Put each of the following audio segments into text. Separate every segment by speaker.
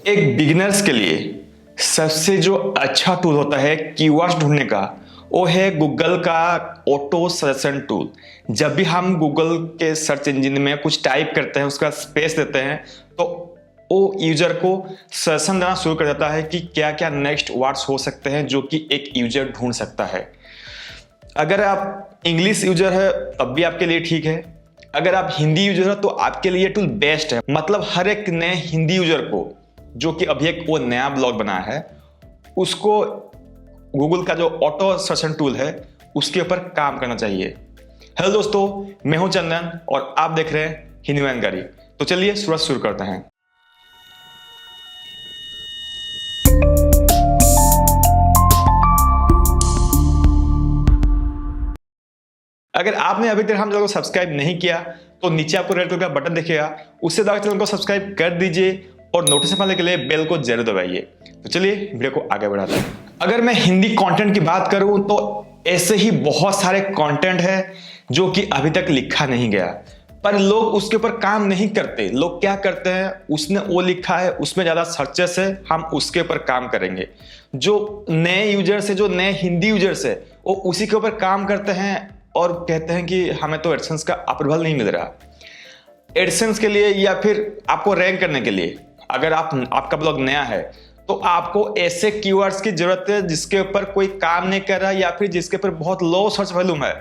Speaker 1: एक बिगिनर्स के लिए सबसे जो अच्छा टूल होता है कीवर्ड्स ढूंढने का, वो है गूगल का ऑटो सजेशन टूल। जब भी हम गूगल के सर्च इंजन में कुछ टाइप करते हैं, उसका स्पेस देते हैं, तो वो यूजर को सजेशन देना शुरू कर देता है कि क्या क्या नेक्स्ट वर्ड्स हो सकते हैं जो कि एक यूजर ढूंढ सकता है। अगर आप इंग्लिश यूजर है तब भी आपके लिए ठीक है, अगर आप हिंदी यूजर हो तो आपके लिए टूल बेस्ट है। मतलब हर एक नए हिंदी यूजर को जो कि अभी एक वो नया ब्लॉग बनाया है, उसको गूगल का जो ऑटो सर्चन टूल है उसके ऊपर काम करना चाहिए। हेलो दोस्तों, मैं हूं चंदन और आप देख रहे हैं हिंदी जानकारी। तो चलिए शुरू करते हैं। अगर आपने अभी तक हम चैनल को सब्सक्राइब नहीं किया तो नीचे आपको रेड कलर का बटन दिखेगा, उससे दबाकर चैनल को सब्सक्राइब कर दीजिए और नोटिफिकेशन पाने के लिए बेल को जरूर दबाइए। तो चलिए वीडियो को आगे बढ़ाते हैं। अगर मैं हिंदी कंटेंट की बात करूं तो ऐसे ही बहुत सारे कंटेंट है जो कि अभी तक लिखा नहीं गया, पर लोग उसके ऊपर काम नहीं करते। लोग क्या करते हैं, उसने वो लिखा है, उसमें ज्यादा सर्चेस है, हम उसके ऊपर काम करेंगे। जो नए यूजर्स है, जो नए हिंदी यूजर्स है, वो उसी के ऊपर काम करते हैं और कहते हैं कि हमें तो एडसेंस का अप्रूवल नहीं मिल रहा। एडसेंस के लिए या फिर आपको रैंक करने के लिए, अगर आपका ब्लॉग नया है तो आपको ऐसे कीवर्ड्स की जरूरत है जिसके ऊपर कोई काम नहीं कर रहा या फिर जिसके ऊपर बहुत लो सर्च वॉल्यूम है,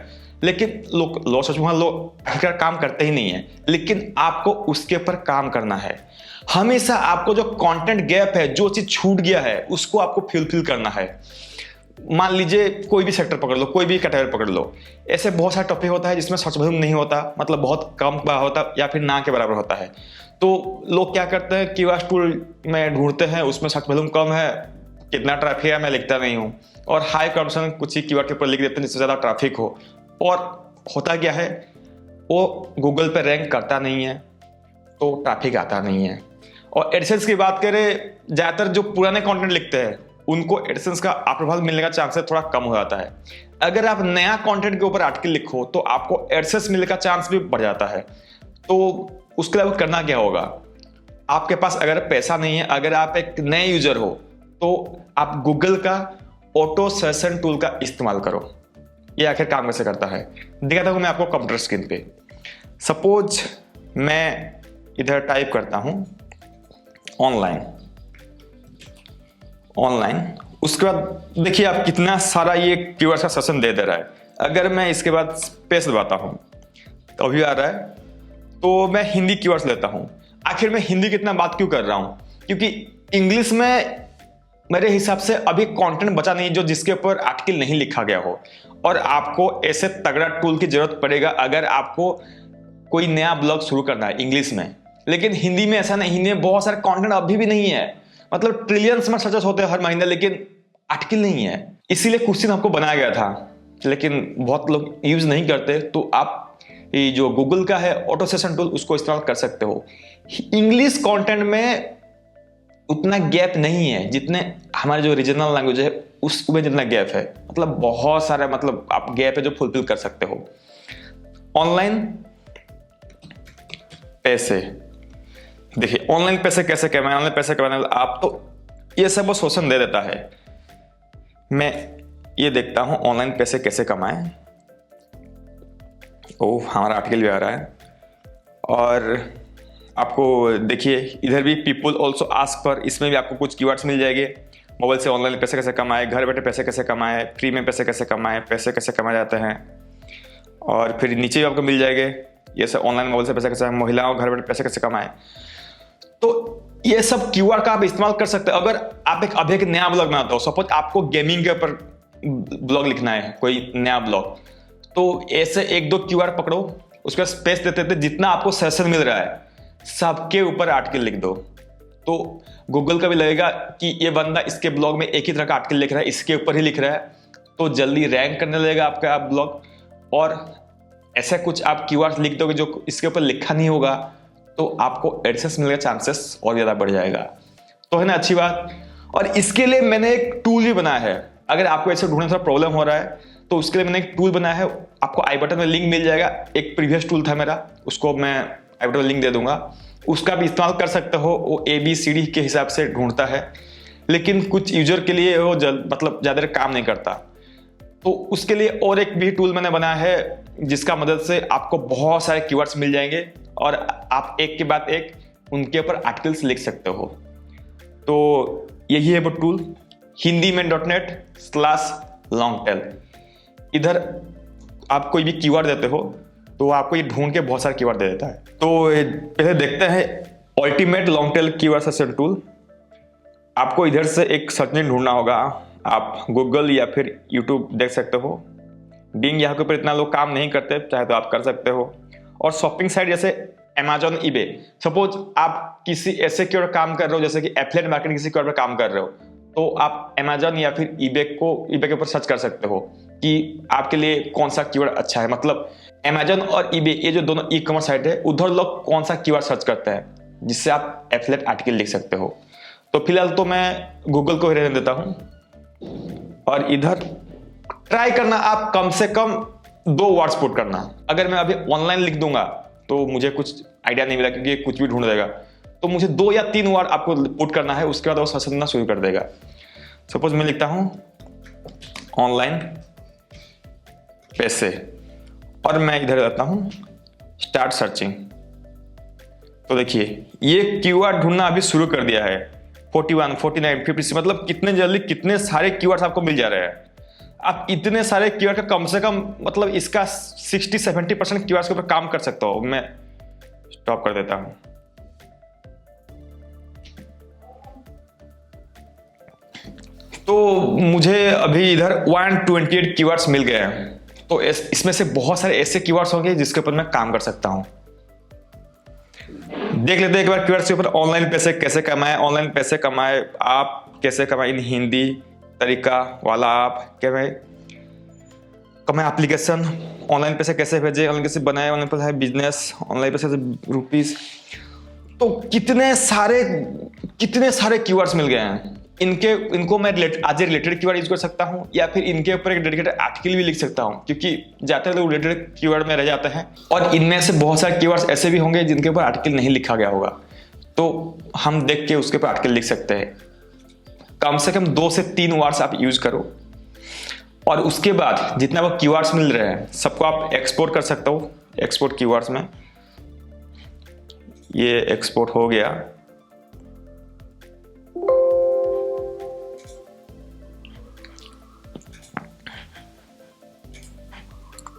Speaker 1: लेकिन लो सर्च वॉल्यूम आखिरकार काम करते ही नहीं है, लेकिन आपको उसके ऊपर काम करना है। हमेशा आपको जो कंटेंट गैप है, जो चीज छूट गया है, उसको आपको फिल करना है। मान लीजिए कोई भी सेक्टर पकड़ लो, कोई भी कैटेगरी पकड़ लो, ऐसे बहुत सारे टॉपिक होता है जिसमें सर्च वॉल्यूम नहीं होता, मतलब बहुत कम होता या फिर ना के बराबर होता है। तो लोग क्या करते हैं, कीवर्ड टूल में ढूंढते हैं, उसमें सर्च वॉल्यूम कम है, कितना ट्रैफिक है मैं लिखता नहीं हूँ, और हाई कंपटीशन कुछ ही कीवर्ड के ऊपर लिख देते हैं जिससे ज़्यादा ट्रैफिक हो। और होता क्या है, वो गूगल पे रैंक करता नहीं है तो ट्रैफिक आता नहीं है। और एडसेंस की बात करें, ज़्यादातर जो पुराने कॉन्टेंट लिखते हैं उनको एडसेंस का अप्रूवल मिलने का चांस थोड़ा कम हो जाता है। अगर आप नया कंटेंट के ऊपर आर्टिकल लिखो तो आपको एडसेंस मिलने का चांस भी बढ़ जाता है। तो उसके लिए करना क्या होगा, आपके पास अगर पैसा नहीं है, अगर आप एक नए यूजर हो, तो आप गूगल का ऑटो सजेशन टूल का इस्तेमाल करो। ये आखिर काम कैसे करता है दिखाता हूं मैं आपको कंप्यूटर स्क्रीन पे। सपोज मैं इधर टाइप करता हूं ऑनलाइन, उसके बाद देखिए आप कितना सारा ये कीवर्ड्स का सेशन दे रहा है। अगर मैं इसके बाद स्पेस दबाता हूं तो अभी आ रहा है, तो मैं हिंदी कीवर्ड्स लेता हूं। आखिर मैं हिंदी कितना बात क्यों कर रहा हूं, क्योंकि इंग्लिश में मेरे हिसाब से अभी कंटेंट बचा नहीं जो जिसके ऊपर आर्टिकल नहीं लिखा गया हो, और आपको ऐसे तगड़ा टूल की जरूरत पड़ेगा अगर आपको कोई नया ब्लॉग शुरू करना है इंग्लिश में। लेकिन हिंदी में ऐसा नहीं, हिंदी में बहुत सारे कंटेंट अभी भी नहीं है, मतलब ट्रिलियंस में सर्चेस होते हैं हर महीने, लेकिन आर्टिकल नहीं है। इसीलिए क्वेश्चन आपको बनाया गया था, लेकिन बहुत लोग यूज नहीं करते। तो आप ये जो गूगल का है ऑटो सजेशन टूल, उसको इस्तेमाल कर सकते हो। इंग्लिश कंटेंट में उतना गैप नहीं है जितने हमारे जो रीजनल लैंग्वेज है उसमें जितना गैप है, मतलब बहुत सारा, मतलब आप गैप है जो फुलफिल कर सकते हो। ऑनलाइन पैसे, देखिए ऑनलाइन पैसे कैसे कमाए, ऑनलाइन पैसे कमाने आप तो ये सब वो शोषण दे देता है। मैं ये देखता हूं ऑनलाइन पैसे कैसे कमाएं, ओह हमारा आर्टिकल भी आ रहा है। और आपको देखिए इधर भी पीपल ऑल्सो आस्क पर, इसमें भी आपको कुछ कीवर्ड्स मिल जाएंगे। मोबाइल से ऑनलाइन पैसे कैसे कमाए, घर बैठे पैसे कैसे कमाए, फ्री में पैसे कैसे कमाए, पैसे कैसे कमाए जाते हैं। और फिर नीचे भी आपको मिल जाएंगे ये सब, ऑनलाइन मोबाइल से पैसे कैसे, महिलाओं घर बैठे पैसे कैसे कमाए। तो ये सब कीवर्ड का आप इस्तेमाल कर सकते हो। अगर आप अभी एक नया ब्लॉग बनाते हो, सपोज आपको गेमिंग के ऊपर ब्लॉग लिखना है, कोई नया ब्लॉग, तो ऐसे एक दो कीवर्ड पकड़ो, उसका स्पेस देते थे, जितना आपको सेशन मिल रहा है सबके ऊपर आर्टिकल लिख दो। तो गूगल का भी लगेगा कि ये बंदा इसके ब्लॉग में एक ही तरह का आर्टिकल लिख रहा है, इसके ऊपर ही लिख रहा है, तो जल्दी रैंक करने लगेगा आपका ब्लॉग। और ऐसा कुछ आप कीवर्ड्स लिख दोगे जो इसके ऊपर लिखा नहीं होगा, तो आपको एडसेंस मिलने का चांसेस और ज़्यादा बढ़ जाएगा। तो है ना अच्छी बात। और इसके लिए मैंने एक टूल भी बनाया है। अगर आपको ऐसे ढूंढने थोड़ा प्रॉब्लम हो रहा है तो उसके लिए मैंने एक टूल बनाया है, आपको आई बटन में लिंक मिल जाएगा। एक प्रीवियस टूल था मेरा, उसको मैं आई बटन में लिंक दे दूंगा। उसका भी इस्तेमाल कर सकते हो। वो ABCD के हिसाब से ढूंढता है, लेकिन कुछ यूजर के लिए वो मतलब ज़्यादा काम नहीं करता। तो उसके लिए और एक भी टूल मैंने बनाया है, जिसका मदद से आपको बहुत सारे कीवर्ड्स मिल जाएंगे और आप एक के बाद एक उनके ऊपर आर्टिकल्स लिख सकते हो। तो यही है वो टूल, hindiman.net/longtail। इधर आप कोई भी कीवर्ड देते हो तो आपको ये ढूंढ के बहुत सारे कीवर्ड दे देता है। तो पहले देखते हैं ultimate long tail keyword search tool. आपको इधर से एक सर्च इंजन ढूंढना होगा। आप गूगल या फिर यूट्यूब देख सकते हो। बिंग यहाँ के ऊपर इतना लोग काम नहीं करते, चाहे तो आप कर सकते हो। और शॉपिंग साइट जैसे Amazon, eBay, सपोज आप किसी ऐसे कीवर्ड काम कर रहे हो जैसे कि एफिलिएट मार्केटिंग किसी कीवर्ड पर काम कर रहे हो, तो आप Amazon या फिर eBay के ऊपर सर्च कर सकते हो कि आपके लिए कौन सा कीवर्ड अच्छा है। मतलब Amazon और eBay ये जो दोनों ई-कॉमर्स साइट है, उधर लोग कौन सा कीवर्ड सर्च करते हैं जिससे आप एफिलिएट आर्टिकल लिख सकते हो। तो फिलहाल तो मैं गूगल को ही रहने देता हूं और इधर ट्राई करना आप कम से कम 2 वर्ड्स पुट करना। अगर मैं अभी ऑनलाइन लिख दूंगा तो मुझे कुछ आइडिया नहीं मिला, क्योंकि कुछ भी ढूंढ देगा। तो मुझे 2 या 3 वर्ड आपको पुट करना है, उसके बाद वो सर्च करना शुरू कर देगा। सपोज मैं लिखता हूं ऑनलाइन पैसे और मैं इधर जाता हूं स्टार्ट सर्चिंग। तो देखिए ये कीवर्ड ढूंढना अभी शुरू कर दिया है। 41, 49, 50, मतलब कितने जल्दी कितने सारे कीवर्ड्स आपको मिल जा रहे हैं। आप इतने सारे कीवर्ड का कम से कम मतलब इसका 60-70% कीवर्ड्स के ऊपर काम कर सकते हो। मैं स्टॉप कर देता हूं। तो मुझे अभी इधर 128 कीवर्ड्स मिल गए हैं। तो इसमें से बहुत सारे ऐसे कीवर्ड्स होंगे जिसके ऊपर मैं काम कर सकता हूं। देख लेते हैं एक बार कीवर्ड्स के ऊपर। ऑनलाइन पैसे कैसे कमाए, ऑनलाइन पैसे कमाए आप कैसे कमाए इन हिंदी तरीका वाला आप कमाए एप्लीकेशन, ऑनलाइन पैसे कैसे भेजे, ऑनलाइन कैसे बनाए, ऑनलाइन पैसे बिजनेस, ऑनलाइन पैसे रुपीस। तो कितने सारे कीवर्ड्स मिल गए हैं। इनको मैं आज रिलेटेड कीवर्ड यूज कर सकता हूं या फिर इनके ऊपर एक डेडिकेटेड आर्टिकल भी लिख सकता हूं, क्योंकि ज्यादातर लोग रिलेटेड कीवर्ड में रह जाते हैं और इनमें से बहुत सारे कीवर्ड्स ऐसे भी होंगे जिनके ऊपर आर्टिकल नहीं लिखा गया होगा। तो हम देख के उसके ऊपर आर्टिकल लिख सकते हैं। कम से कम 2 से 3 वर्ड्स आप यूज करो और उसके बाद जितना वो कीवर्ड्स मिल रहे हैं सबको आप एक्सपोर्ट कर सकते हो। एक्सपोर्ट कीवर्ड्स में ये एक्सपोर्ट हो गया।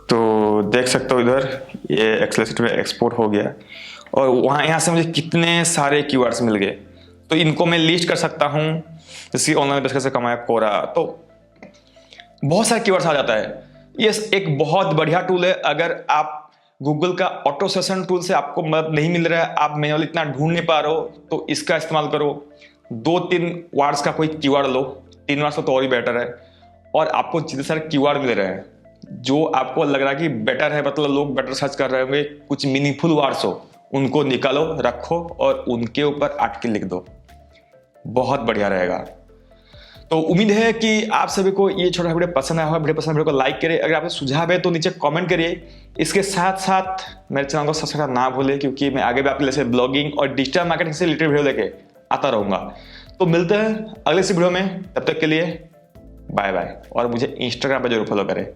Speaker 1: तो देख सकते हो इधर ये एक्सेल शीट में एक्सपोर्ट हो गया और यहाँ से मुझे कितने सारे कीवर्ड्स मिल गए। तो इनको मैं लिस्ट कर सकता हूँ, जैसे ऑनलाइन पैसे कैसे कमाया कोरा। तो बहुत सारे कीवर्ड्स आ जाता है। ये एक बहुत बढ़िया टूल है। अगर आप गूगल का ऑटो सेशन टूल से आपको मदद नहीं मिल रहा है, आप मैनुअली इतना ढूंढ नहीं पा रहे हो, तो इसका इस्तेमाल करो। 2-3 वर्ड्स का कोई कीवर्ड लो, 3 वर्ड्स तो और ही बेटर है। और आपको जितने सारे कीवर्ड मिल रहे हैं जो आपको लग रहा है कि बेटर है, मतलब लोग बेटर सर्च कर रहे होंगे, कुछ मीनिंगफुल वर्ड्स हो, उनको निकालो, रखो और उनके ऊपर आर्टिकल लिख दो। बहुत बढ़िया रहेगा। तो उम्मीद है कि आप सभी को ये छोटा वीडियो पसंद आया होगा। वीडियो पसंद वीडियो को लाइक करिए। अगर आपको सुझाव है तो नीचे कमेंट करिए। इसके साथ साथ मेरे चैनल को सब्सक्राइब ना भूलें, क्योंकि मैं आगे भी आपके लिए ब्लॉगिंग और डिजिटल मार्केटिंग से रिलेटेड वीडियो लेके आता रहूंगा। तो मिलते हैं अगले वीडियो में, तब तक के लिए बाय बाय। और मुझे इंस्टाग्राम पर जरूर फॉलो करें।